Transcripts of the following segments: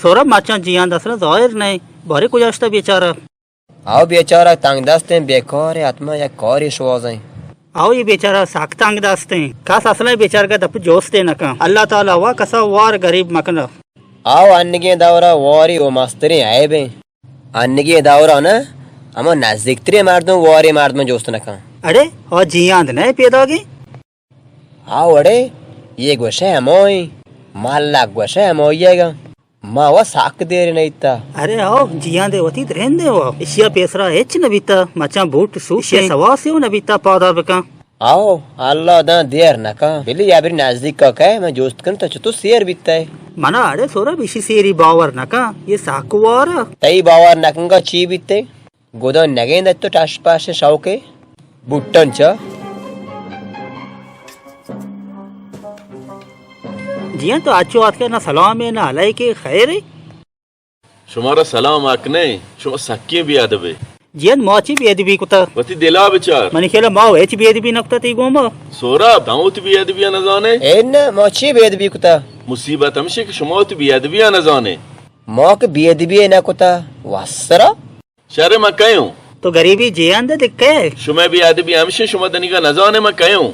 Sonra maçan ciyandasını zahir ne? Bari kucaşta beçara. Av beçara tangdasten bekar atma ya kari şovazay. आओ ये बेचारा साख्तांग दास्ते हैं खास असला बेचारा का दप जोस्ते न का अल्लाह ताला वा कसा वार गरीब मकना Av annege davra wari o masteri aybe. Annege davra na ama nazdiktre mardum wari mardum jostna ka. अरे और जियांद नहीं पैदा की Av ade ye goshe amoy malla goshe amoyega. Ma wa sak dere naita. अरे आओ जियांदे वती रहंदे वो इशिया पेसरा एच न बीता मचा बूट सू इशिया सवासे न बीता पौधा बका Av Allah da der na ka. Bili ya bir nazdik ka kay ma jost kan ta tu ser bitta hai. मना अरे सोरा बिशी सेरी बावर न का ये साकुवार Tai bawar nakanga chi bitte. Godan nagenda to tash pashe shauke. Button cha. जियां तो आचो आत के ना सलाम है ना अलाई के खैर है शुमारा सलाम आकने शुमा सक्के भी अदबे जियन मौची भी अदबी कुता वती दिला बिचार मनी खेला माओ एच भी अदबी नक्ता ती गोमा सोरा दाऊत भी अदबिया न जाने En mochi bed bi kuta. मुसीबत हमशे कि शुमात भी अदबिया न जाने Mok bed bi na kuta. Wasra. शर्म मैं कयूं तो गरीबी जियान दे दिक्के शुमा भी अदबी हमशे शुमा दनी का न जाने मैं कयूं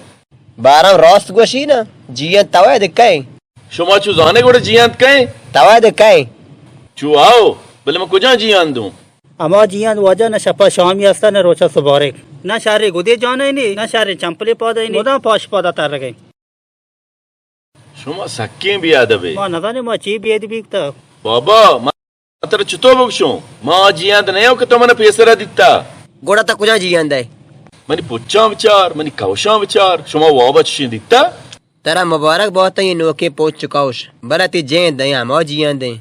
Baram rost goshi na. Jiyan tawa de kai. शुमा चू जाने गोड़े जियांत कहें Tawa de kai. चू आओ भले मैं कुजा जियान दूं अमा जियान वजह न शपा शामी अस्ता न रोचा सुबारे न शारे गुदे जाने नहीं न शारे चंपले पौधे नहीं उदा पाश पौधा तार गए शुमा सक्के भी अदबे मां नजाने मां ची भी अदबी कुता बाबा मात्र चुतो बख्शो मां जियांत नहीं हो कि तो मैंने पेसरा दिता Goda ta kuja jiyan dai. मनी पुच्चा विचार मनी कौशा विचार शुमा वाबत शी दिता Tara mubarak bahut hai noke poch chukaush. Balati jen daya mo jiyan de.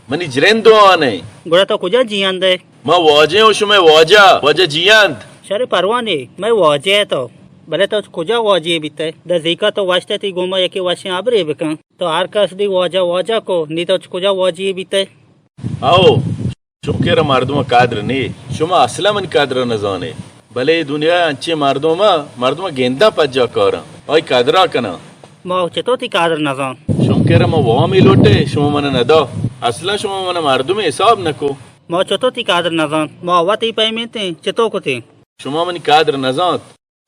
मनी जरेंदो आने गुड़ा तो कुजा जियान दे मां वाजे हो शुमे वाजा वाजा जियांत शारे परवाने मैं वजह तो भले तो कुजा वजह बीते द जीका तो वास्ते ती गोमा यके वाशे आबरे बेका तो आर का असदी वजह को नी तो कुजा वजह बीते आओ शुकेर मर्दों कादर ने शुमा असला मन कादर न जाने भले दुनिया अच्छे मर्दों गेंदा पज्जा कर ओय कादरा कना मां चतो ती कादर न जान शुकेर म वो मी लोटे शुमा मन न दो असला शुमा मन मर्दों में हिसाब नको मां चतो ती कादर न जान मां वाती पेमेंते चतो को ते शुमा मन कादर न जात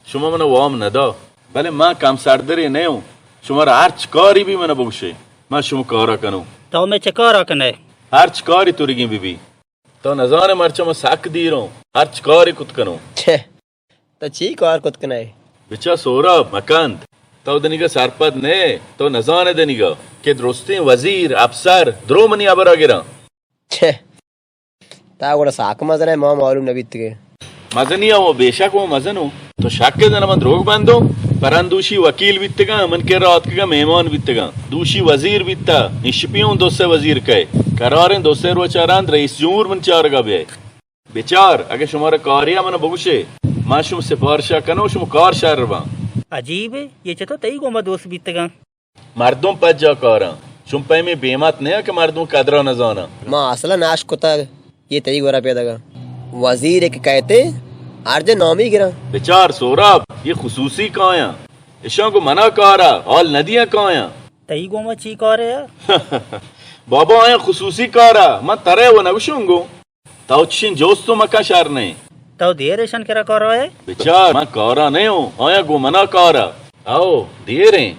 शुमा मन वो न दो भले मां काम सार्दरे ने हूं शुमार आर्च कारी भी मन बगशे मां शुम कारा कनो तो मैं चकारा कने आर्च कारी तुरगी बीबी तो न जाने मरचा म साक दी रो आर्च कारी कुत कनो Che. Ta chi kar kut kanai. बिचा सोरा मकांत तो दनिगा सरपद ने तो नजाने दनिगा के दोस्ते वजीर अफसर द्रो मनी अबरा गिरा Che. Ta goda sak mazana mo malum nabit ke. मजनिया वो बेशक वो मजन हो तो शक के जना मन रोग बंदो परंदूशी वकील वित्तगा मन के रात का मेहमान वित्तगा दूशी वजीर वित्ता निष्पियों दोसे वजीर कहे करारें दोसे रोचारांत रईस जूर मन चारगा बे बेचार अगे शुमार कारिया मन बगुशे मां शुम सिफारिशा कनो शुम कार शारवा अजीब है ये चतो तई गोमा दोस्त बीतेगा मर्दों पज्जा कारा शुम पे में बेमत ने के मर्दों कदरा न जाना Ma asla nash kuta ye tai gora peda ga. Wazir ek कहते आरजे नौमी गिरा. बेचार सोराब ये खुसूसी काया इशा को मना कारा और नदियां काया तई गोमा ची करे बाबा आया खुसूसी कारा मैं तरे वो नगशुंगो ताउचिन जोस्तो मका शार नहीं तो देरेशन करा करो है बेचार मैं कारा नहीं हूँ आया गो मना कारा आओ देर हैं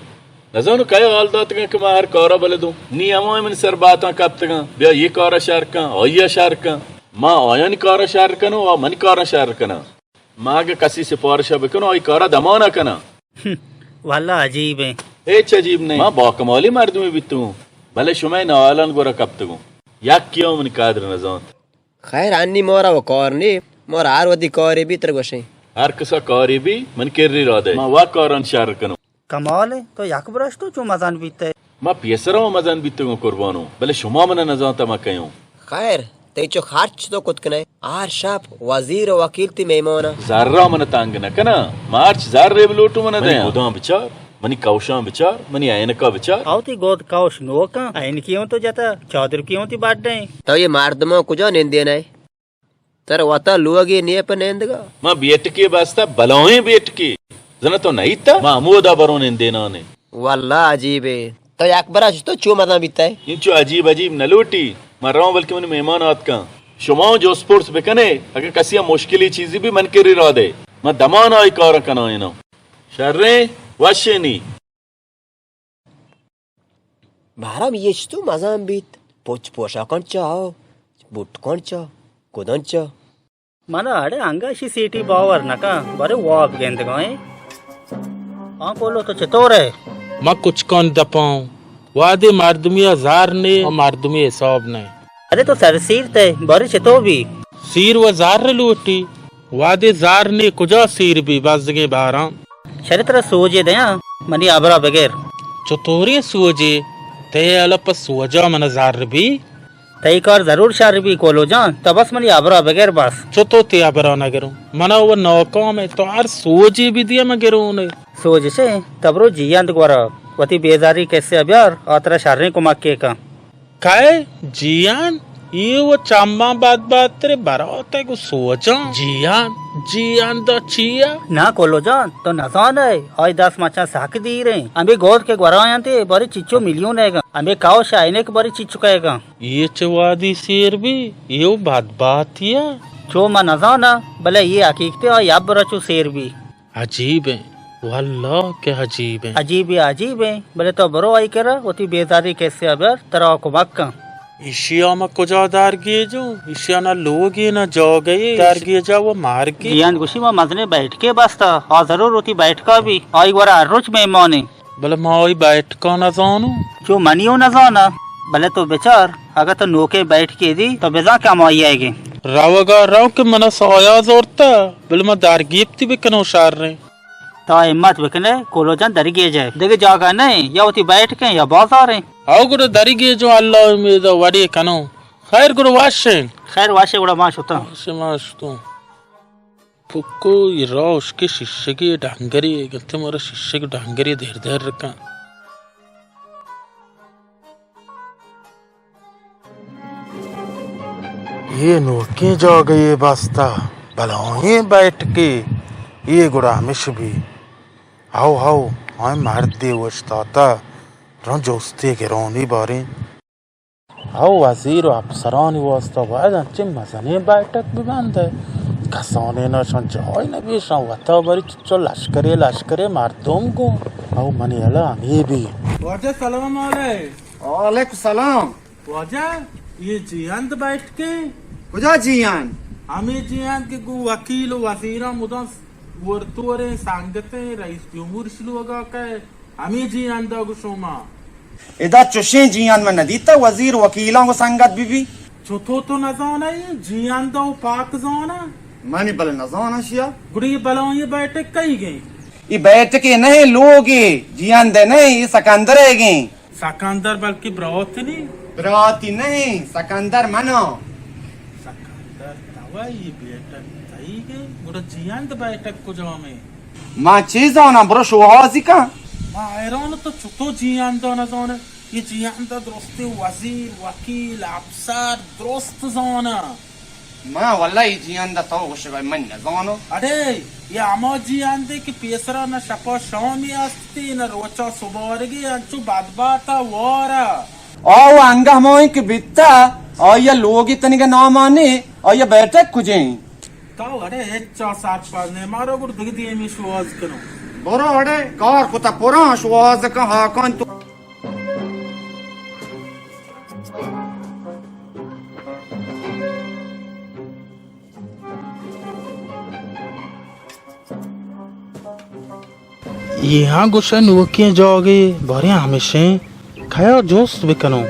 नजानो कई हालत के मैं हर कारा बले दूं नी अमो मन सर बाता कब तक बिया ये कारा शार का ओया शार का मां आया नि कारा शार कनो और मन कारा शार कना मां के कसी सिफारिश बकनो आई कारा दमाना कना वाला अजीब है ए अजीब नहीं मां बाकमाली मर्द में बितू भले शुमै नवालन गोरा कब तक याक क्यों मन Kader नजात Khair anni mora wa korni mora arwadi kore bi tar goshe. हर कसा कारी भी मन के री रादे मां वा कारन शार कनो कमाल है तो याक ब्रश तो चो मजान बीते मां पियसरा मजान बितू कुर्बानो भले शुमा मन नजात मा कयो Khair tai cho kharch to kut kanai. Ar shap wazir wa wakil ti meimona. zarra मन तांग न कना मार्च जार रे लोटू मन दे खुदा विचार मनी कौशा विचार मनी आयन का विचार आवती गोद काउश नोका आइन क्यों तो जाता चौधरी क्यों ती बाट दे तो ये mardmo kuja nende nai. Tar wata luagi ne pa nendaga. मां बेट के वास्ता बलोए बेट के जना तो नहीं था मां मोदा बरोन देना ने Wallah ajibe. तो एक बार तो चो मजा बीतता है इंचो अजीब अजीब नलोटी मर्राओ बल्कि मन मेहमान आत का शुमाओ जो स्पोर्ट्स बेकने अगर कसिया मुश्किली चीज़ी भी मन करी रहा दे मैं दमान आई कार कना इनो शर्रे वशनी भारा ये तो मजा बीत पोच पोशा कौन चाहो बुट कौन चाहो कोदन चाहो mana ade angashi city power naka bare walk gend gaye बोलो तो चतोर है मैं कुछ कौन दपाऊं वादे मर्दमी हजार ने और मर्दमी हिसाब ने अरे तो सरसीर ते बरे चतो भी सीर व जार लूटी वादे जार ने कुजा सीर भी बाजगे बारा शरित्र सोजे दया मनी आबरा बगैर चतोरी सोजे ते अलप सोजा मन जार भी तई कर जरूर शार भी कोलो जान तबस मनी आबरा बगैर बस चतो ते आबरा न करूं मना वो नौका में तो आर सोजे भी दिया मैं करूं ने सोज से तबरो जियांत ग्वारा वती बेजारी कैसे अब्यार आतरा शारने को मक्के का काय जियान ये वो चाम्मा बात तेरे बरा होता है को सोचा जियान तो चिया ना कोलो जान तो नजान है आई 10 माचा साक दी रहे अबे गोद के ग्वारा आते बड़ी चिच्चो मिलियन है अबे काओ शाइने के बड़ी चिच्चो कहेगा ये चवादी शेर भी ये बात या चो मा नजाना भले ये हकीकते और याब बरचो शेर भी अजीब है वल्लाह के अजीब है भले तो बरो आई करा वती बेजारी कैसे अब्यार तरा को मक्का इशिया में कुजा दार गिए जो इशिया ना लोग ये ना जाओ गए दार गिए जा वो मार के जियान गुशी में मजने बैठ के बसता और जरूर होती बैठ का भी आई बार रोज मेहमाने भले माई बैठ का ना जानू जो मनियो न जाना भले तो बेचार अगर तो नोके बैठ के दी तो बेजा क्या माई आएगी रावगा राव के मना सोया जोरता भले मैं दार गिएप्ती भी कनो शार रहे तो हिम्मत बिकने कोलो जान दरी गे जाए देखे जागा नहीं या होती बैठ के या बाजार है आओ गुरु दरी गे जो अल्लाह में तो वड़ी कनो खैर गुरु वाशे खैर वाशे बड़ा माश होता माश तो फुक्को ये रोश के शिष्य की डांगरी गलते मोरा शिष्य की डांगरी देर रखा ये नोके जा गए बस्ता भला ये बैठ के ये गुड़ा हमेश भी आओ हाँ मार दे वस्ताता रन जोस्ते के रोनी बारे आओ वजीर अफसरानी वास्ता वाद अच्छे मजने बैठक भी बंद है कसाने ना संजोय न भी संवता बरी चो लश्करे मार दूंगो आओ मने अला हमें भी वाजा सलाम वालेकुम सलाम वाजा ये जियांत बैठ के कुजा जियान हमें जियांत के गु वकील वजीरा मुदा वर्तुरे सांगते रईस जमहूर शिलुगा का हमें जियांत गु सोमा इदा चुशे जियान में नदीता वजीर वकीलों को संगत बीबी चुथो तो न जाना ये जियांत पाक जाना मानी बल न जाना शिया गुड़ी बलों ये बैठक कही गई ये बैठ के नहीं लोग जियान दे नहीं ये सकंदर है गई सकंदर बल्कि ब्रौत नहीं ब्राती नहीं सकंदर मनो सकंदर तवा ये बैठक कही गई गुड़ा जियांत बैठक को जाओ में माँ चीज हो ना ब्रो शोहाजी का मायरोन तो चुतो जियांत ना जाना ये जियांत दोस्ते वजीर वकील अफसर दोस्त जाना माँ वल्लाही जियान दा तो कुछ मन न जानो अरे ये अमो जियांत की पेसरा न शपो शामी अस्ती न रोचा सुबोरगी अंचु बादबाता वारा और अंगा मोई के बित्ता और ये लोग इतने के नाम आने और ये बैठक कुजे तो अरे हेच्चा साथ पास ने मारो गुड़ दिख दिए में शुआज करो बोरो अरे कार कुता पुरा शुआज का हाकन तो यहाँ गुस्सा नुकियां जाओगे भरे हमेशा खाया जोस्त बिकनो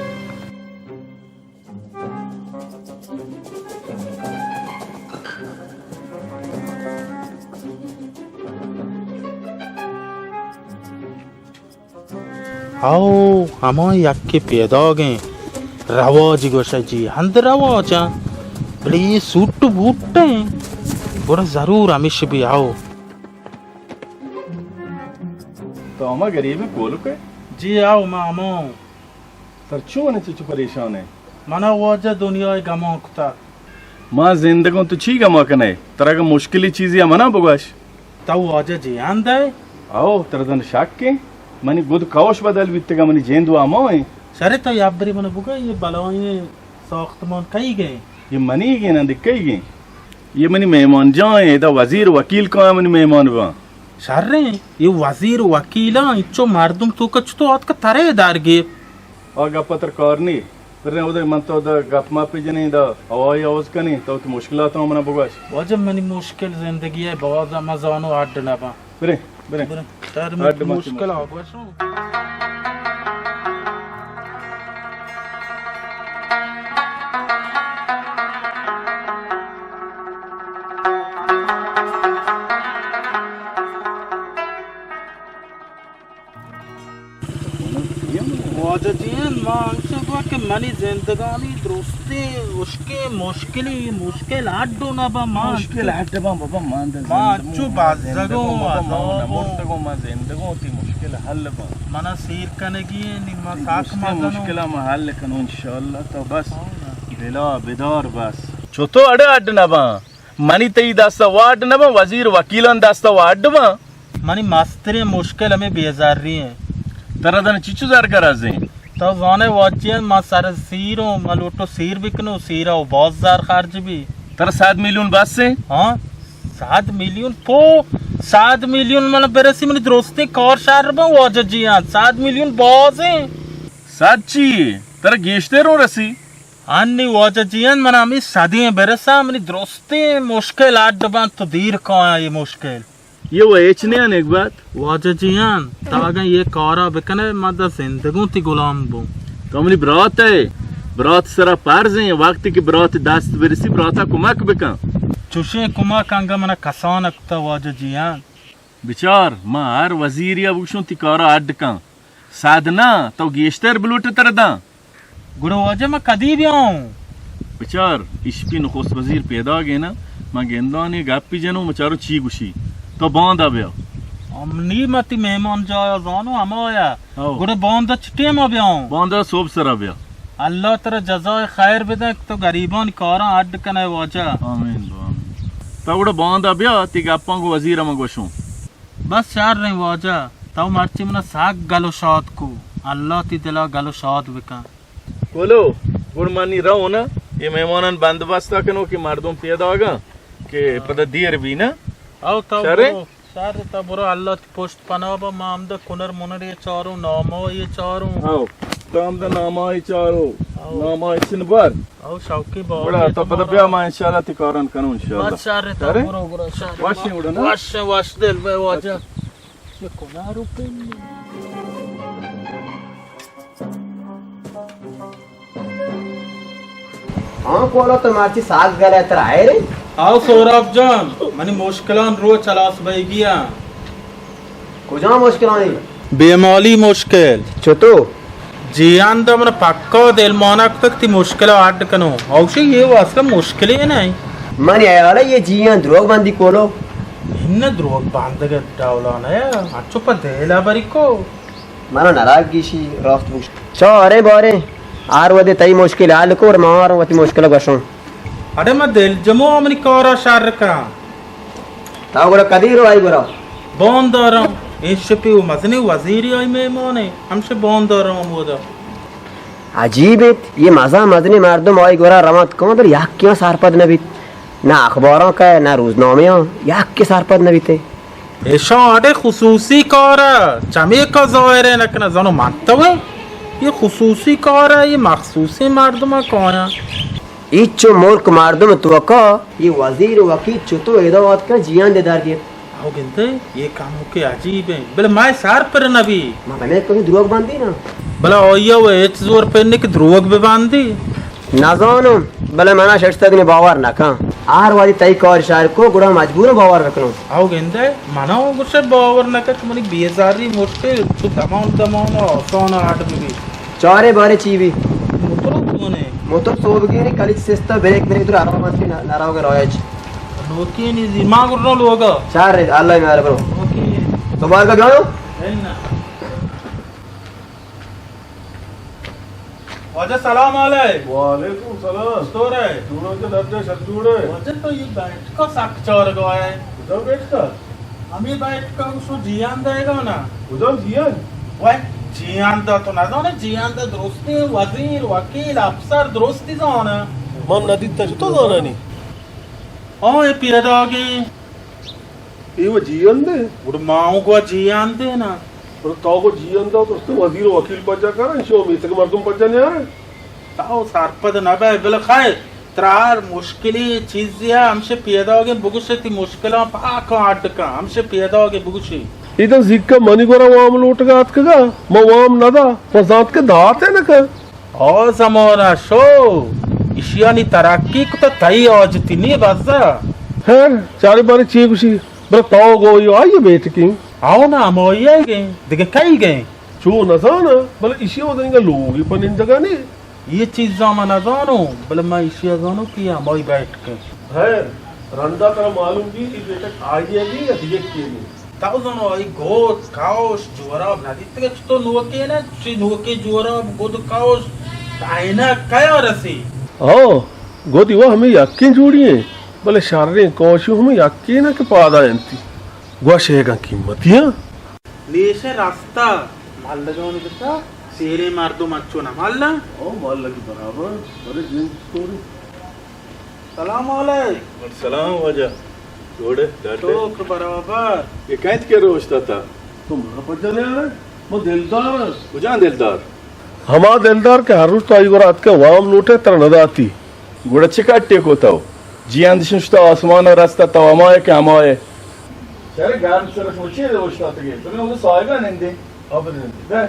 आओ हम यक्के पैदा गए रवाज गोशा जी हंद रवाजा बड़े ये सूट बूटे बड़ा जरूर हमेशा भी आओ तो अमा गरीब कोल के जी आओ मामो तर क्यों ने चुप परेशान है मना वाजा दुनिया गमो कुता माँ जिंदगी तो छी गमा कने तरह का मुश्किली चीज या मना बगाश ताऊ वाजा जी आंदा आओ तरह दन शाक के मनी गुद कौश बदल वित्तगा मनी जेंदु आमोय सरे तो याबरी मन बुगा ये बलवाए साख्तमान कई गए ये मनी के ना दिक्कई गे ये मनी मेहमान जाए दा वजीर वकील का मनी मेहमान वा शर्रे ये वजीर वकीला इच्चो मर्दम तो कच तो आत का तरे दारगे और गपत्र करनी फिर उधर मन तो दा गप मा पे जने दा हवाई आवाज कनी तो मुश्किलात हो मना बगाश वजह मनी मुश्किल जिंदगी है बहुत मजानो आड ना बा बिरे बिरे सर आड मत मुश्किल हो बसो मनी जिंदगानी दोस्ती उसके मुश्किल आडो ना बा मुश्किल है बाबा मान दे माचू बाजगो मोर्तगो मा जिंदगो ती मुश्किल हल बा मना सीर कनेगी निम्मा साख मुश्किल मा हल कनो इंशाल्लाह तो बस बिला बिदार बस छोतो अडे अड ना बा मनी तई दास्ता वाड ना बा वजीर वकीलन दास्ता वाड बा मनी मास्तरे मुश्किल हमें बेजार रही है तरदन चिचुजार कराजे तो वाने वाचियन मा सारे सीरो मा लोटो सीर बिकनो सीरा वो बहुत जार खर्च भी तर 7 मिलियन बस से हाँ 7 मिलियन पो 7 मिलियन मतलब बेरसी मनी दोस्ती कौर शार बा वाजा जी हाँ 7 मिलियन बहुत है साची तर गेश्ते रो रसी अन्नी वाजा जी हाँ मना हमें सदियां बेरसा मनी दोस्ती मुश्किल आड बा तो दीर कौन है ये मुश्किल ये वो एचने एक बात वाजा जी हाँ तागा ये कौरा बिकने मदा जिंदगों ती गुलाम बो तो हमनी बरात है बरात सरा पार जे वक्त की बरात दास्त बेरसी बराता कुमक बिका चुशे कुमा कांगा मना कसान अक्ता वाजा जी हाँ बिचार मार वजीर या बुशों ती कौरा अड का साधना तो गेश्तर बलूट तरदा गुरु वाजा मैं कदी भी आऊं बिचार इश्पी नखोस वजीर पैदा गए ना मां गेंदानी गापी जनो मचारो ची गुशी तो बंद आबे अमनी मती मेहमान जाया जानो अमाया आओ। गुरु बंद चिटे में भी आऊं बंद सोब सर आबे अल्लाह तेरा जज़ाए खैर बिदे तो गरीबान कारा अड कने वाजा आमीन तवड़ बंद आबे ती गापा को वजीर हम गोशो बस चार रहे वाजा तो मर्ची मना साग गलो शाद को अल्लाह ती दिला गलो शाद बिका बोलो गुरमानी रहो ना ये मेहमानन बंदोबस्त कनो कि मर्दों पैदा होगा कि पता देर भी ना आओ तो सारे? सारे तो बुरो अल्लाह ती पोस्ट पनावा मामदा कुनर मुनर ये चारों नामो ये चारों आओ काम दा नामा ही चारो नामा इसन बार आओ शौकी बहुत बड़ा तो पता पिया मा इंशाल्लाह ती कारण कनो इंशाल्लाह बस सारे तो सारे? बुरो बुरो सारे वाशी उड़ा ना? वाश दिल पे वाजा ये कुना रुपए हाँ कोलो तो मारची साग गला तर आए रे आओ सौरभ जान मनी मुश्किलान रो चलास भाई गया कुजा मुश्किल आनी बेमाली मुश्किल छोटो जियान तो मन पक्का दिल मानक तक ती मुश्किल आड कनो औषे ये वास्ता मुश्किल ही नहीं मन यार ये जियां द्रोग बंदी कोलो इन्न द्रोग बांध के डावला ना अच्छो पर देला बरिको मनो नाराज गिशी राफ्त बुश चो अरे बारे आर वदे तई मुश्किल हाल को और मार वती मुश्किल गशो अरे मैं दिल जमो अमनी कोरा शार का ताव गोरा कदीरो आई गोरा बॉन्दारा एशपी मजनी वजीरी आई मेमोने हमसे बॉन्दारा मोदा अजीब है ये मजा मजनी मर्दम आई गोरा रमत को दर याक क्यों सारपद नबी ना अखबारों का ना रोजनामे याक के सारपद नबी थे ऐसा आडे खुसूसी कोरा चमे का ज़ाहिर है नकना जानो मानता हुए ये खुसूसी कार है ये मखसूसी मर्दमा कौन है इच्चो मुल्क मर्दम तो का ये वजीर वकील चुतो एदावत का जियान देदार के आओ गिनते ये काम के अजीब है बले मैं सार पर नबी मां मैंने कोई द्रोग बांधी ना बला ओया वो एच जोर पेन के द्रोग भी बांधी ना जानो भले मना शर्त ने बावर ना का आर वाली तई कौर शार को गुड़ा मजबूर बावर रखनो आओ गिनते मना वो गुस्से बावर ना का तुम्हारी बेजारी मुश्किल तो दमाउन सोना आठ भी चारे बारे चीवी मुतरो तूने मोटर सोबगी ने कलिच सेस्ता ब्रेक मेरे इधर आराम मत ना नाराव का रोयज लोकी नि दिमाग रो लोगा चार रे अल्लाह मेरे ब्रो ओके तो बार का गयो ना वाजा सलाम अलैकुम वालेकुम सलाम तो रे दूरो के दर्जे शद्दूड़े वाजा तो ये बैठ का सक चोर गया है उधर बैठ का हम ये बैठ का उसको जियान देगा ना उधर जियान वह जियांदा तो ना जाने जियांदा दोस्ती वजीर वकील अफसर दोस्ती जाना Man nadi ta to zana ni. ओ ये पियदागे Ewa jiyande. उड़ माऊ को जियांदे ना Pero tao ko jiyanda to sto wazir wakil paja karan sho mi tak mardum paja ne are. ताऊ सरपद ना बे बिल खाए त्रार मुश्किली चीज़िया हमसे पियदागे बुगुशे ती मुश्किलां पाक आटका हमसे पियदागे बुगुशे Ida zikka mani gora wam loot ga at kaga. Ma wam nada. Fazat ke daat hai na ka. ओ जमाना show इशियानी तरक्की को तो तई आज तिनी बजा Her chare bare che kushi. Bra tao go yo aye bet king. आओ ना मोये गए दिखे कई गए Cho na sana. Bal ishi wadenga logi panin jaga ni. ये चीज जमाना जानो बोले मैं इशिया जानो किया मोई बैठ के Her randa tara malum ki is beta aye gi ya dige ki ni. ताऊ जानो आई गोद काउस जोरा नदी तक तो नुके ना ची नुके जोरा गोद काउस कायना कया रसी Oh, godi wa hame yakin jodiye. Bale sharre koshu hame yakina ke pada enti. Gwa shega kimmatiya. नीचे रास्ता माल लगाने कितना सेरे मार दो मच्छो ना माल ना Oh, mal lagi barabar. Bare jin story. सलाम अलैकुम सलाम वजह जोड़े डाटे तो बराबर ये कैत के रोशता था Tumra pajane are. Mo dildar. उजान दिलदार हमा दिलदार के हर रोज तो आई गोरात के वाम नोटे तरनदाती. गुड़चे काटे को ताओ जियान दिशुष्टा आसमान रास्ता तवामाए के हमाए शहर गान सरस मुझे रोशता तगे तो वो सायगा नंदे अब नंदे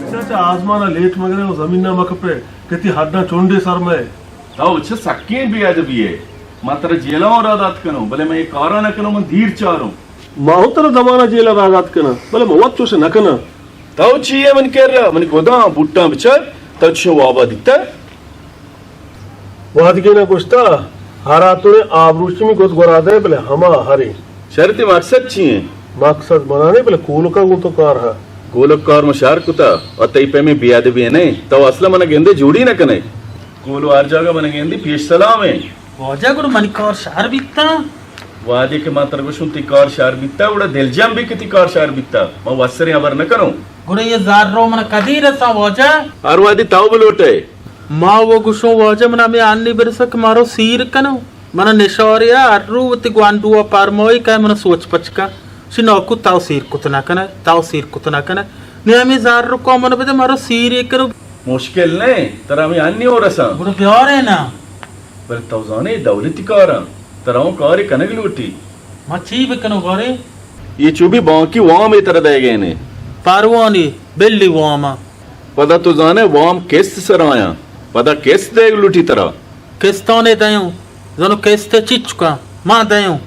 चाचा आसमाना लेट मगरे वो जमीन ना मकपे कहती हड्डा चोंडे सर में. ताओ अच्छे सक्के भी आज भी है मात्र जेला और आदात करो भले मैं ये कारण करो मैं धीर चारों माहू तरह जमाना जेला रागात कना. बले मवत चोसे नकना. ताओ चाहिए मन कर रहा मन गोदा बुट्टा बिचार तब शो वाबा दिखता वाद के ना कुछता हरा तूने आबरूची में गोद गोरा दे बले हमा हरी. शर्त मकसद चाहिए मकसद बनाने बले कूल का गु तो कार है. गोलकार मशार कुता और तई पे में बियाद भी है नहीं तो असला मन गेंदे जुड़ी न कने कोलो हर जगह मन गेंदी पेश सलाम है वजह गुरु मनिकार शहर बिकता वादे के मात्र को सुनती कार शार बिकता उड़ा दिलजम भी किती कार शार बिकता मैं वसरे अबर न करूं गुरु ये जार रो मन कदी रसा वजह हर वादी ताऊ बलोटे माँ वो गुशो वजह मना में आनी बरसक मारो सीर कनो मन निशोरिया अर्रुवती ग्वांडुआ पारमोई का मन सोच पचका सिनोकु ताऊ सीर कुतना कना ताऊ सीर कुतना कना नियमी जार रो को मन बदे मारो सीर एक करो मुश्किल नहीं तरा में अन्य हो रसा गुरु प्यार है ना पर तौजाने दौलती कारा तराओं कार कनक लूटी मच्छी बिकनो गोरे ये चुभी बाकी वाम ये तरह दे गए ने पारवानी बिल्ली वामा पता तो जाने वाम किस्त सराया पता किस्त दे लूटी तरह किस्तों ने दयो जनो किस्त चिचुका माँ दयो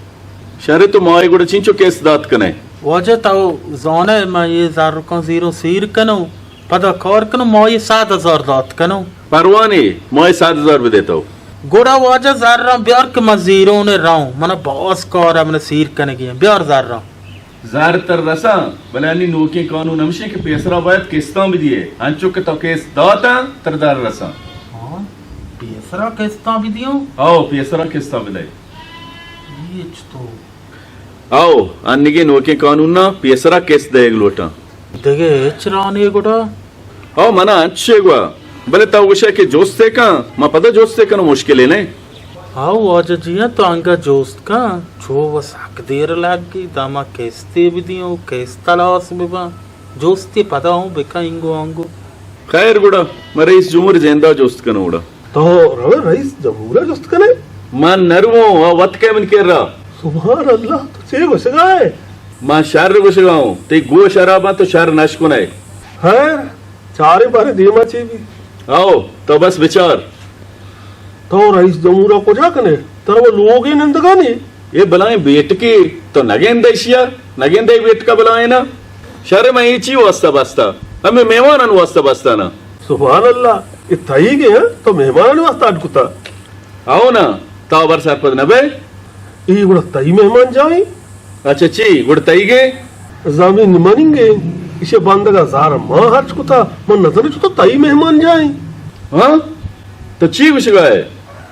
शरे तो मारे गुड़ चिंचो किस्त दात कने वजह ताऊ जोने मैं ये जार को जीरो सीर कनो पता कौर कनो मोये 7,000 दात कनो परवाने मैं 7,000 भी देता हूँ गोड़ा वजह जार रहा ब्यार के मजीरों ने राऊं मना बॉस कौर है मने सीर कने की ब्यार जार रहा जार तर रसा बलानी नोके कानून हमशे के पेसरा बायत किस्तां भी दिए अंचो के तो केस दाता तरदार रसा हाँ पेसरा किस्ता भी दियो आओ पेसरा किस्तां भी दे ये तो आओ अन्नी के नोके कानून ना पेसरा केस दे लोटा देगे चराने गोड़ा आओ मना अच्छे गुआ भले ताऊ गुशा के जोस्ते का मा पता जोस्ते का मुश्किल है नहीं हाँ वजह जिया तो अंगा जोस्त का जो वसाक देर लाग गई दामा किस्ते भी दियो किस्ता लास बिबा जोस्ती पता हूँ बेका इंगो आंगो खैर गुड़ा मरे इस जुमर जेंदा जोस्त कनो उड़ा तो रवे रईस जमूरा जस्त कने. मान नरवो वत के मन कर रहा सुभान अल्लाह तो चे घुसगाए. मां शर गुशगाऊं ते गो शराबा तो शर नश कुनाए है चारे बारे धीमा चे भी. आओ तो बस विचार तो रईस जमूरा को जा कने तर वो लोग ही नंदगानी. ये बुलाए बेट के तो नगेंद एशिया नगेंद बेट का बुलाए ना शर्म ही ची वास्ता बस्ता हमें मेहमान वास्ता बस्ता ना सुभान अल्लाह इतना ही गए तो मेहमान वास्ता अटकुता. आओ ना तावर सरपद नबे ये गुड़ा तई मेहमान जाए अच्छा ची गुड़ तई गे जमीन मनिंगे इसे बंदगा जार मां हर्च को था मन नजर तो तई मेहमान जाए हाँ तो ची कुछ गए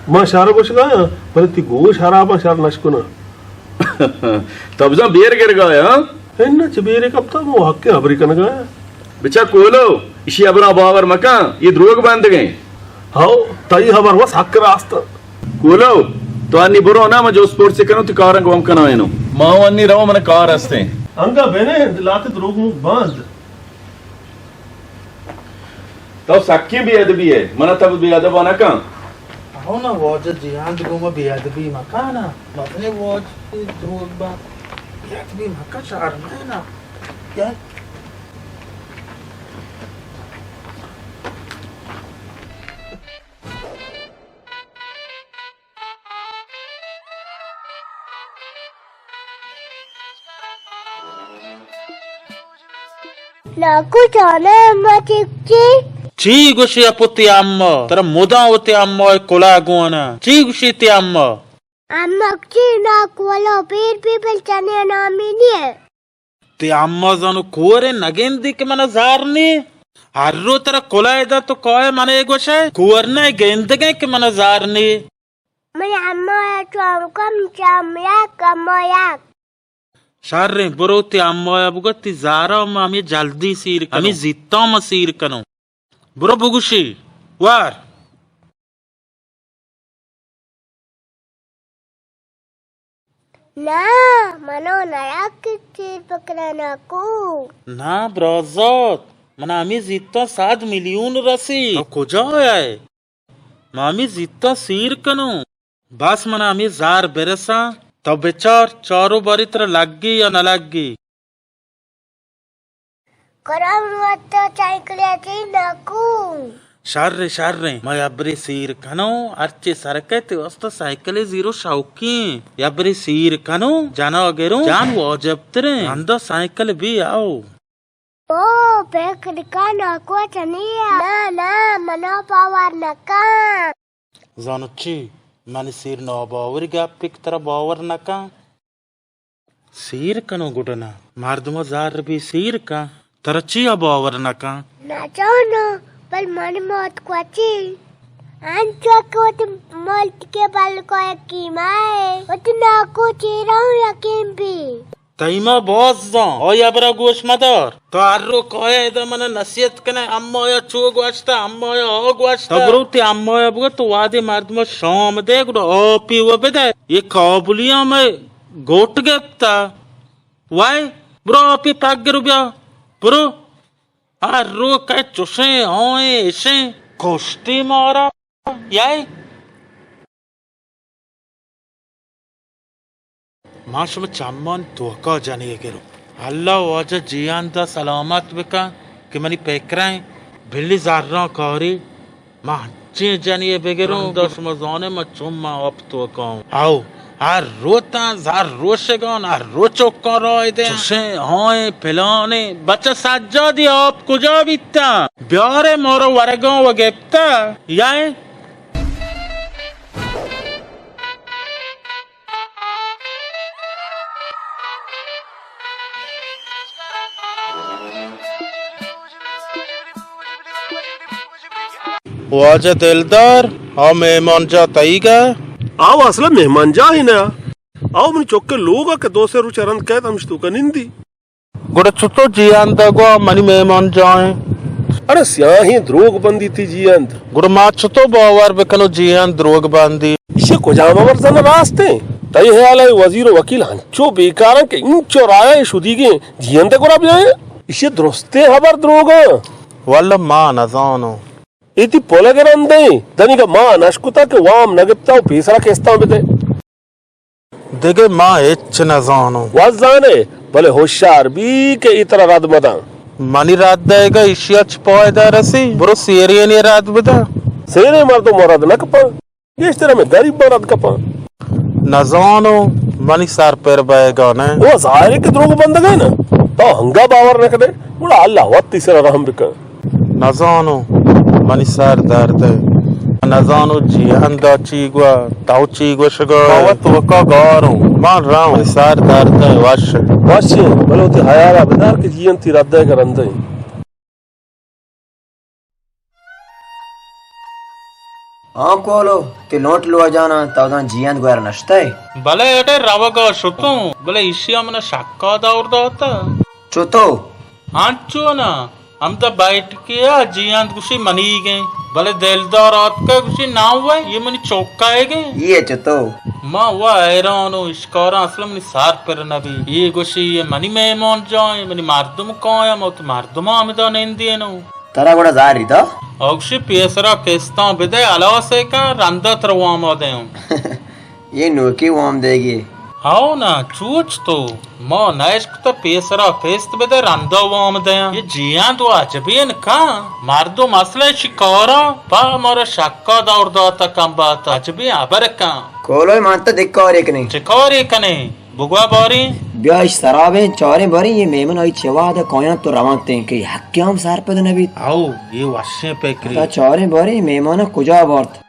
मां शारा कुछ गाया पर ती गो शारा मां शार नशको ना तब जा बेर गिर गए हाँ इन्ना चबेरे कब था वो हक के हबरी कन गाया बिचा कोलो इसी अपना बावर मका ये द्रोग बांध गए हाओ तई हबर वस हक रास्ता कोलो तो अन्नी बुरो ना मैं जो स्पोर्ट से करूं तो कार को हम कना है नो मां अन्नी रहो मन कार हस्ते अंगा बेने लाते द्रोग मुख बांध तो सख्य भी अदबी है मना तब भी अदब ना का हो ना वॉज जिहान गोमा बेअदबी मकाना मतने वॉज द्रोग बा बेअदबी मका शार में ना क्या నాకు చాలా అమ్మ చెప్తే చీగుషి అపుతి అమ్మ తర ముదావతి అమ్మ కొలాగున చీగుషితి అమ్మ అమ్మకి నాకు వాళ్ళ పేరు పిలిచానే నామిని తి అమ్మ జను కోరే నగేందికి మన జార్ని అర్రు తర కొలాయద తో కోయ మన ఎగోషే కోర్నే గెందగే కి మన జార్ని మన అమ్మ చామకం చామయా కమయా शारे बरोती अम्मा बुगती जारा आम्ही जल्दी सीर आम्ही जित्ता म सीर कनो बरो बुगुशी वार నా మనో నయాకి చీర్ పకరా నాకు ना ब्रोजोत मना आम्ही जित्ता 7 मिलियन रसी कुजा आहे आम्ही जित्ता सीर कनो बस मना आम्ही जार बेरसा तो बेचार चारों बारी तरह लग गई या न लग गई కొరవత చైకలేటి నాకు शार्रे मैं अब्रे सीर कनो अर्चे सरकते वस्त साइकिल जीरो शौकी अब्रे सीर कनो जाना अगेरो जान वो जब्तरे अंदर साइकिल भी आओ ఓ పేకడికా నాకు చనియా నా మనో పవర్ నకా जानची मन सीर नो बावर गैपिक तरह बावर नका सीर कनो गुडना मार्दमा जार भी सीर का तरची बावर नका నా చాను पर मन मत क्वाची अंचो को तुम मल्ट के बाल को की माए उतना को चेरा यकीन भी तैमा बॉस जा ओ या बरा गोश मदर तो आरो कोया इधर मन नसीहत कने अम्मा या चोग वाचता अम्मा या ओग वाचता तबरुती अम्मा या बुगा तो वादे मार्दमा शाम दे गुडो ओ पी वो बेदे ये काबुलिया में गोट गेप्ता वाई ब्रो पी पाग रुबिया ब्रो आरो काय चुसे होए इसे कोष्टी मारा याई माशम चामन तोका जाने गेरो अल्लाह वाजा जियान दा सलामत बिका कि मनी पेकराए भिल्ली जारना कौरी मां चे जानिए बेगेरो दस मजाने में चुम्मा अब तो कहूं आओ आर रोता जार रोशेगन आर रोचो करो इधे चुसे होए पिलाने बच्चा साज्जा दिया आप कुजा बिता ब्यारे मोरो वरगों वगेप्ता याए वाजा दिलदार और मेहमान जा तईगा आओ असला मेहमान जा ही ना आओ मन चौके लोग के दो से रुचरंत कह तम तू का निंदी गुड़ छुतो जियांत गो मनी मेहमान जाए अरे स्याही द्रोग बंदी थी जियंत गुड़ मा छुतो बावर बेकनो जियांत द्रोग बांधी इसे कोजामा वर्जन रास्ते तई है आला वजीर वकील हंचो बेकार के इंचो राय शुदी के जियंत को रब जाए इसे द्रोस्ते खबर द्रोग वल्ल मा नजानो इति पोलगरंदे दनिका मा नशकुता के वाम नगप्ता पेसरा केस्ता बेते देगे मा एच नजानो वजाने भले होशियार भी के इतरा रात मदा मनी रात देगा इशियाच पौदा रसी ब्रो सीरिये ने रात बता सेरे मर तो मरद न कपा ये इस तरह में गरीब मरद कपा नजानो मनी सार पर बैगा ने वो जाहिर के द्रोग बंद गए ना तो हंगा बावर न करे बोला अल्लाह वत तीसरा रहम बिका नजानो मनी सार दर्द Nazano jianda chigwa, tau chigwa shiga. Kawat waka garo, man raun, sar darda wash. वाशे बोले उते हयारा बदार के जीवन ती रद्दा करंदे हाँ कोलो ते नोट लो जाना ताउदान जियान गोयर नश्ते भले एटे रवग शुतु भले इसी हमने शक्का दौर होता चुतो आंचो ना हम तो बैठ के जियान कुछ मनी गए भले दिलदार रात का कुछ ना हुआ ये मनी चौका है गए ये चुतो माँ हुआ हैरानो इसकारा असलम नि सार पर नबी ये कुछ ये मनी में मौन जाए मनी मार्दम कौया मौत मार्दम आमिदा नेंदी नो तरा गोड़ा जारी था औक्षी पेसरा केस्ता बिदे अलावा से का रंदा तरवा मोदे ये नोकी वाम देगी हाओ ना चूच तो मो नैश्क तो पेसरा फेस्त बिदे रंदा वाम दे ये जियां तो अजबीन का मार्दो मसले शिकारा पा मोर शक्का दौर दाता कम बात अजबी अबर का कोलो मानता दिक्का और एक नहीं शिकारी कने बुगवा बारी ब्याह सराबे चौरे बरी ये मेमन आई चवाद कोया तो रवाते के हक्याम सार पद नबी आओ ये वश्य पे ता क्री चौरे बरी मेमन कुजा वर्त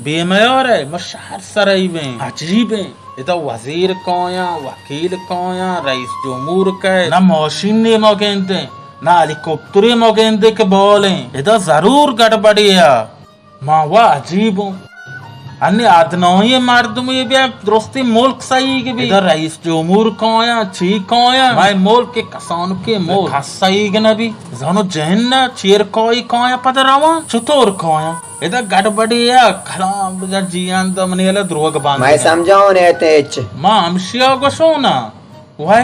बेमयार है मशहर सरई में अजीब है ये तो वजीर कौया वकील कौया रईस जमहूर का ना मशीन ने मौकेंदे ना हेलीकॉप्टर मौकेंदे के बोले ये तो जरूर गड़बड़ी है माँ वह अजीब हूँ अन्य आदनोये मर्दम ये भी दोस्ती मुल्क सही के भी इधर रईस जमहूर कौया छी कौया भाई मुल्क के कसान के मुल्क सही के नबी जानो जहन्ना चीर कोई कौया पदरावा चतुर कौया इधर गड़बड़ी है खराब जब जियान तो मने ले द्रोग बांध मैं समझाऊं ने तेच मां हमशिया को सोना वह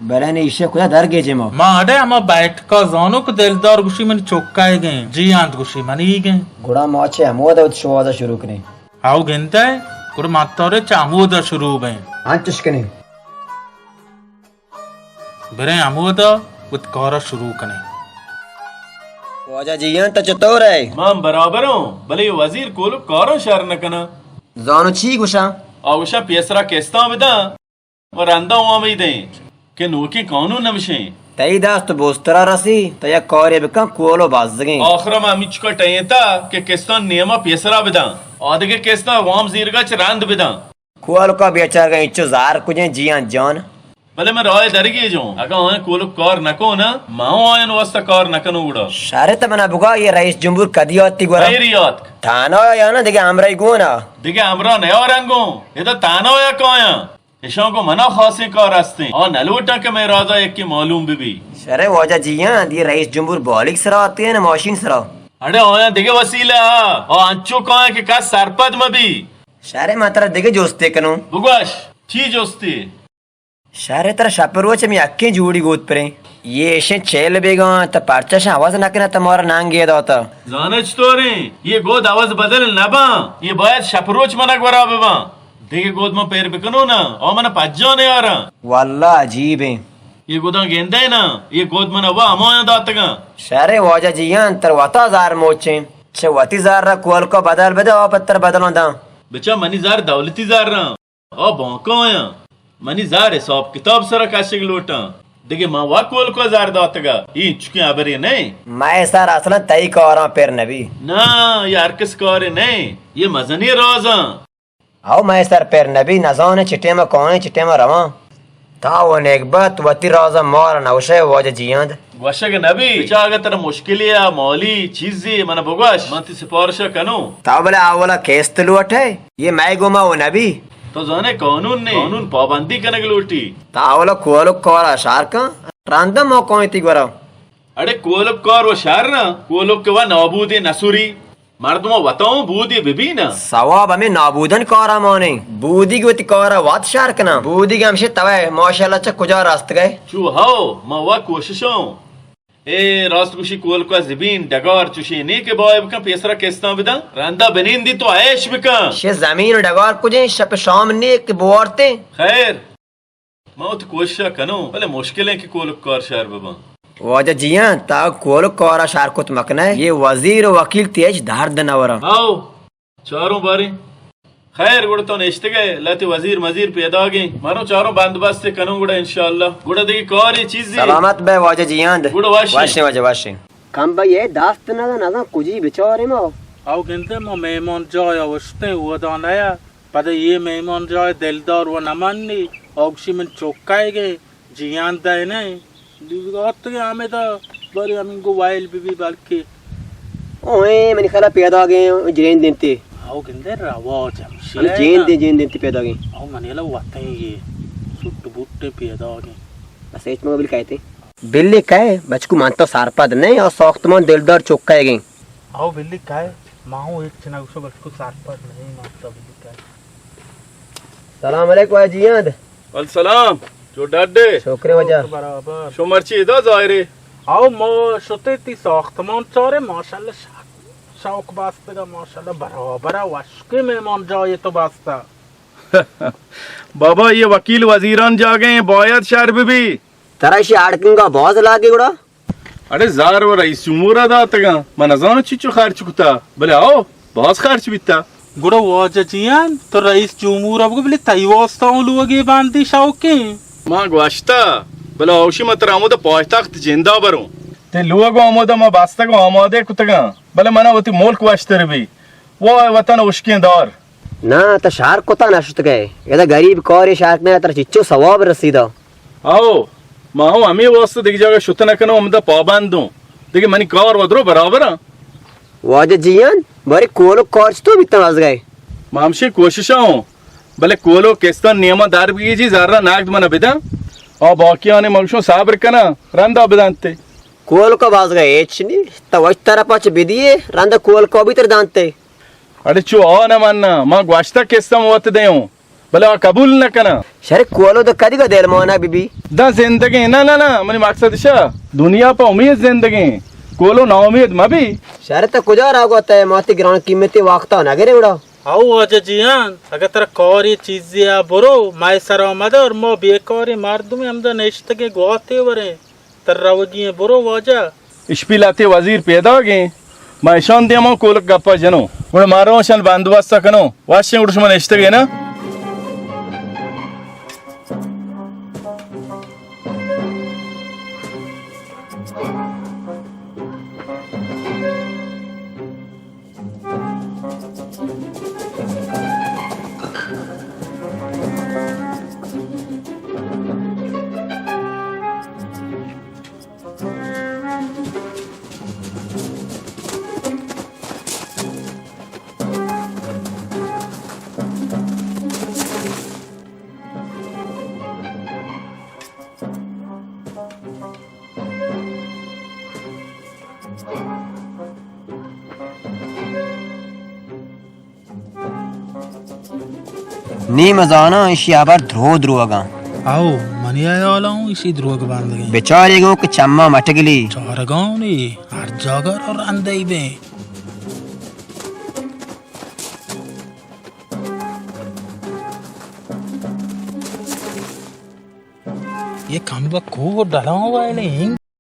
बरने इशे कुया दर गे जेमो मां अडे हम बैठ का जानो को दिलदार गुशी मन चौकाए गए जियान गुशी मनी गए गुड़ा मोचे हमोदा शोदा शुरू कने आओ गिनता है कुड़ मातोरे चामूदा शुरू बे अंतश कने बरे आमूदा उत्कारा शुरू कने वाजा जियान तो चतोर है मां बराबर हूँ भले ये वजीर कोलो कारो शर न कना जानो छी गुशा आवशा पेसरा केस्ता बिदा और अंदा हुआ में दे के नोकी कानून नमशे तई दास्त बोस्तरा रसी तया कोरे बका कोलो बाजगे आखिर में अमिच का टयता के केस्ता नियमा पेसरा बिदा आदगे केस्ता वाम जीरगा चरांद बिदा कोलो का बेचार का इच्चो जार कुजे जियान जान भले मैं राय दरगी जो अगर आए कोलो कार नको ना माओ आयन वास्ता कार नकनो उड़ा शारे तमना बुगा ये रईस जमहूर कदियाती गोरा रियात थाना या ना देखे आमराई गोना दिगे हमरा नया रंगो ये तो ताना या काया ईशों को मना खासे कार रास्ते और नलोटा के मैं राजा एक की मालूम भी शरे वाजा जियान ये रईस जमहूर बॉलिक सरा आती है ना मशीन सरा अरे आया दिगे वसीला और अंचो काया के का सरपद में भी शारे मात्रा देखे जोस्ते कनो बुगवाश छी जोस्ती शारे तरह शापरोच में अक्के जूड़ी गोद परे ये ऐसे चेल बेगा त पार्चा से आवाज ना करना तमारा नांग गया दाता जानच तो रे ये गोद आवाज बदल ना बा ये बात शपरोच मना करा बेबा देखे गोद में पैर बिकनो ना और मना पज्जो ने आ रहा वाला अजीब है ये गोदा गेंदा है ना ये गोद मना वा अमाया दातगा शारे वाजा जियान तर वाता जार मोचे छे वाती जार रा कोल को बदल बदल और पत्थर बदलो दा बच्चा मनी जार दौलती जार रहा और भौंको आया मनी जार है सब किताब सरा काशिक लोटा देखे माँ वा कोल को जार दातगा ये चुके आबरे नहीं मैं सर असला तई कोरा पेर नबी ना यार किस करे नहीं ये मजनी रोजा आओ मैं सर पेर नबी नजाने चिटे में कौन चिटे में रवा था वो नेकबत वती रोजा मोर नौशे वाजा जियान वशक नबी बिचागा तेरा मुश्किल या मौली चीज़ी मना बगवाश मंती सिफारिश कनो ता बोले आवला केस तलुट है ये मैं गुमा वो नबी तो जाने कानून ने कानून पाबंदी करने की लोटी तावला कोलो कोरा शारका रांदम मो कोई ती गोरा अरे कोलक कार वो शार ना कोलक के वा नाबूदे नसुरी मर्दमा बताऊं बूदी बिबी ना सवाब हमें नाबूदन कोरा मोने बूदी की कोरा वात शारक ना बूदी के हमसे तवे माशाल्लाह च कुजा रास्त गए चू हाओ मैं वा कोशिशों ए रास्त कुशी कोल का ज़बीन डगार चुशी ने के बॉय का पेसरा केस्ता बिदा रंदा बनिंदी तो ऐश बिका शे जमीन डगार कुजे शप शाम ने के बोरते खैर मैं तो कोशिश करूं भले मुश्किल है कि कोलक कार शार बाबा वाजा जिया ता कोल कोरा शार कुत मकना ये वजीर वकील तेज धार दनवरा आओ चारों बारी खैर गुड़ तो नेश्ते गए लती वजीर मजीर पैदा गए मारो चारों बंदोबस्त करूं गुड़ा इंशाल्लाह गुड़ा देखी कौर ये चीज सलामत बे वाजा जियांद गुड़ा वाशे वाशे कम भाई ये दास्त ना कुजी बिचारे मो आओ गिनते मो मेहमान जाय अवस्थे हुआ दानया पता ये मेहमान जाय दिलदार वो नमानी औक्षी में चौकाए गए जियान दाए नहीं दिवगात के आमे था बड़ी अमीन को वाइल बीबी बल्कि ओए मैंने खला पैदा गए जिरेन देते आओ गिनते रवाज मैंने जेन देते पैदा गए आओ मनेला वाते ये सुट्ट बुट्टे पैदा गए बस एच में बिल कहते बिल्ली कहे बचकू मानतो सारपद नहीं और सख्तमन दिलदार चौकाए गए आओ बिल्ली काय माहू एक चिना उसको बचकू सारपद नहीं मानता बिल्ली काय सलाम अलैकुम जियांद वाल सलाम जो डड्डे छोकरे वजह बराबर शो मर्ची इधर जायरे आओ मो शुते ती साख्तमान चारे माशाल्लाह शौक बास्ते का माशाल्लाह बराबर वशके मेहमान जाए तो बास्ता बाबा ये वकील वजीरान जा गए बोयत शहर भी तरा इसी आड़कंगा बहुत लागे गुड़ा अरे जार वो रईस जुमूर अदा तगा मन अजान चिचो खर्च कुता बोले आओ बहुत खर्च बिता गुड़ा वाजा जियान तो रईस जुमूर अब बोले तई वास्ता लुगे बांधी शौके मां गवाश्ता बोले औशी मतरामो तो पहुंचता जिंदा बरो ते लोगो आमोदा मा बास्ता को आमोदे कुतगा बोले मना वती मुल्क वाश्तर भी वो वतन उश्के दौर ना तो शार्क कोता नशत गए ये गरीब कौर शार्क ने तर चिच्चो सवाब रसीदा आओ माहू अमी वास्ता दिख जागा शुतन कनो हमदा पाबंद दो देखिए मनी कौर वदरो बराबर वाज जियान बरे कोलो कौर्च तो बितना वाज गए मामशी कोशिश हो भले कोलो किस्तान नियमदार भी जी जरा नाक मना बिदा और बाकी आने मगशो साबर कना रंदा बदानते कोल को वाज गए एचनी तो वच तरह पाच बिदिए रंदा कोल को भी तर दानते अरे चो आ न मानना मां ग्वाश्ता किस्ता मवत देओ भले आ कबूल न कना शरे कोलो तो कदी को देल मोना बीबी दा जिंदगी ना ना ना मनी मकसद शा दुनिया पर उम्मीद जिंदगी कोलो ना उम्मीद मबी शरे तो कुजा रागोता है मोती ग्राउंड कीमती वाक्ता ना गिरे उड़ा आओ वाजा जियान अगर तेरा कौरी चीज़ें आ बुरो माय सरा मदर और मो बेकौरी मार दूँ मैं हमदा नेश्त के गुआते वरे तर रवगी है बुरो वाजा इश्पिलाते वजीर पैदा गए मैं शान दिया मो कोल गप्पा जनो उड़ मारो शन बंदोबस्त कनो वाशे उड़शमन नेश्त गए ना नी मजाना इसी आबार ध्रो ध्रुवगा आओ मनिया वाला हूँ इसी ध्रुव बांध गए बेचारे गो के चम्मा मटगली चार गाँव ने हर जगह और अंदर में ये खंबा को डला हुआ है नहीं